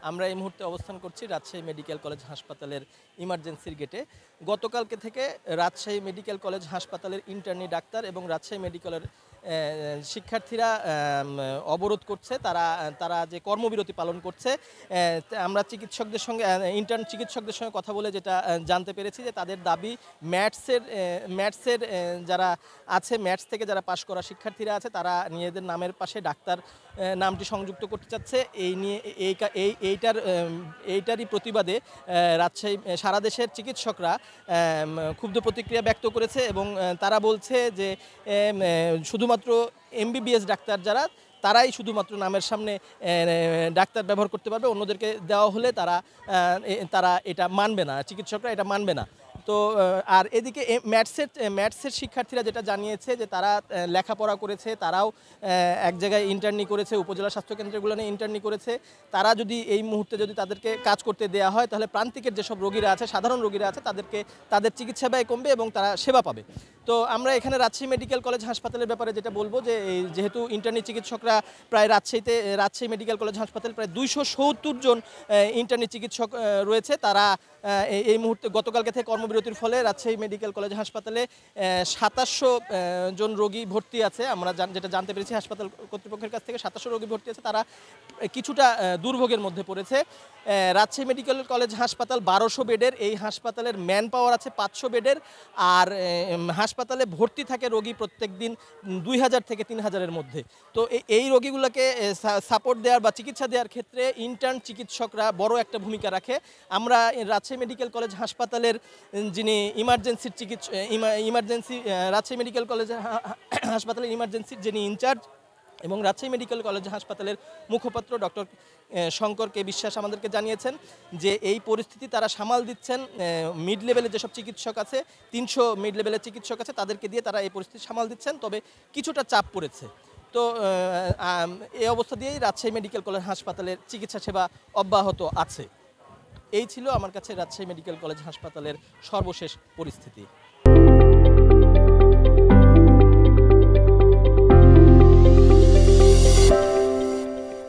আমরা এই মুহূর্তে অবস্থান করছি রাজশাহী মেডিকেল কলেজ হাসপাতালের ইমার্জেন্সির গেটে। গতকালকে থেকে রাজশাহী মেডিকেল কলেজ হাসপাতালের ইন্টার্নি ডাক্তার এবং রাজশাহী মেডিকেলের শিক্ষার্থীরা অবরোধ করছে, তারা যে কর্মবিরতি পালন করছে। আমরা চিকিৎসকদের সঙ্গে ইন্টার্ন চিকিৎসকদের সঙ্গে কথা বলে যেটা জানতে পেরেছি যে তাদের দাবি ম্যাথসের যারা আছে, ম্যাথস থেকে যারা পাশ করা শিক্ষার্থীরা আছে তারা নিজেদের নামের পাশে ডাক্তার নামটি সংযুক্ত করতে চাচ্ছে। এই নিয়ে এইটারই প্রতিবাদে রাজশাহী সারা দেশের চিকিৎসকরা ক্ষুব্ধ প্রতিক্রিয়া ব্যক্ত করেছে এবং তারা বলছে যে শুধুমাত্র এমবিবিএস ডাক্তার যারা তারাই শুধুমাত্র নামের সামনে ডাক্তার ব্যবহার করতে পারবে, অন্যদেরকে দেওয়া হলে তারা এটা মানবে না, চিকিৎসকরা এটা মানবে না। তো আর এদিকে ম্যাথসের শিক্ষার্থীরা যেটা জানিয়েছে যে তারা লেখাপড়া করেছে, তারাও এক জায়গায় ইন্টার্নি করেছে, উপজেলা স্বাস্থ্যকেন্দ্রগুলো নিয়ে ইন্টার্নি করেছে। তারা যদি এই মুহূর্তে যদি তাদেরকে কাজ করতে দেওয়া হয় তাহলে প্রান্তিকের যেসব রোগীরা আছে, সাধারণ রোগীরা আছে, তাদের চিকিৎসা ব্যয় কমবে এবং তারা সেবা পাবে। তো আমরা এখানে রাজশাহী মেডিকেল কলেজ হাসপাতালের ব্যাপারে যেটা বলবো যে যেহেতু ইন্টার্নি চিকিৎসকরা প্রায় রাজশাহী মেডিকেল কলেজ হাসপাতালে প্রায় 270 জন ইন্টার্নি চিকিৎসক রয়েছে। তারা এই মুহূর্তে গতকালকে থেকে কর্মবিরতির ফলে রাজশাহী মেডিকেল কলেজ হাসপাতালে 2700 জন রোগী ভর্তি আছে। আমরা যেটা জানতে পেরেছি হাসপাতাল কর্তৃপক্ষের কাছ থেকে 2700 রোগী ভর্তি আছে। তারা কিছুটা দুর্ভোগের মধ্যে পড়েছে। রাজশাহী মেডিকেল কলেজ হাসপাতাল 1200 বেডের, এই হাসপাতালের ম্যান পাওয়ার আছে 500 বেডের, আর হাসপাতালে ভর্তি থাকে রোগী প্রত্যেক দিন 2000 থেকে 3000-এর মধ্যে। তো এই রোগীগুলোকে সাপোর্ট দেওয়ার বা চিকিৎসা দেওয়ার ক্ষেত্রে ইন্টার্ন চিকিৎসকরা বড় একটা ভূমিকা রাখে। আমরা রাজশাহী মেডিকেল কলেজ হাসপাতালের যিনি রাজশাহী মেডিকেল কলেজ হাসপাতালের ইমার্জেন্সির যিনি ইনচার্জ এবং রাজশাহী মেডিকেল কলেজ হাসপাতালের মুখপাত্র ডক্টর শঙ্কর কে বিশ্বাস আমাদেরকে জানিয়েছেন যে এই পরিস্থিতি তারা সামাল দিচ্ছেন। মিড লেভেলের যেসব চিকিৎসক আছে, 300 মিড লেভেলের চিকিৎসক আছে, তাদেরকে দিয়ে তারা এই পরিস্থিতি সামাল দিচ্ছেন, তবে কিছুটা চাপ পড়েছে। তো এই অবস্থা দিয়েই রাজশাহী মেডিকেল কলেজ হাসপাতালের চিকিৎসা সেবা অব্যাহত আছে। এই ছিল আমার কাছে রাজশাহী মেডিকেল কলেজ হাসপাতালের সর্বশেষ পরিস্থিতি।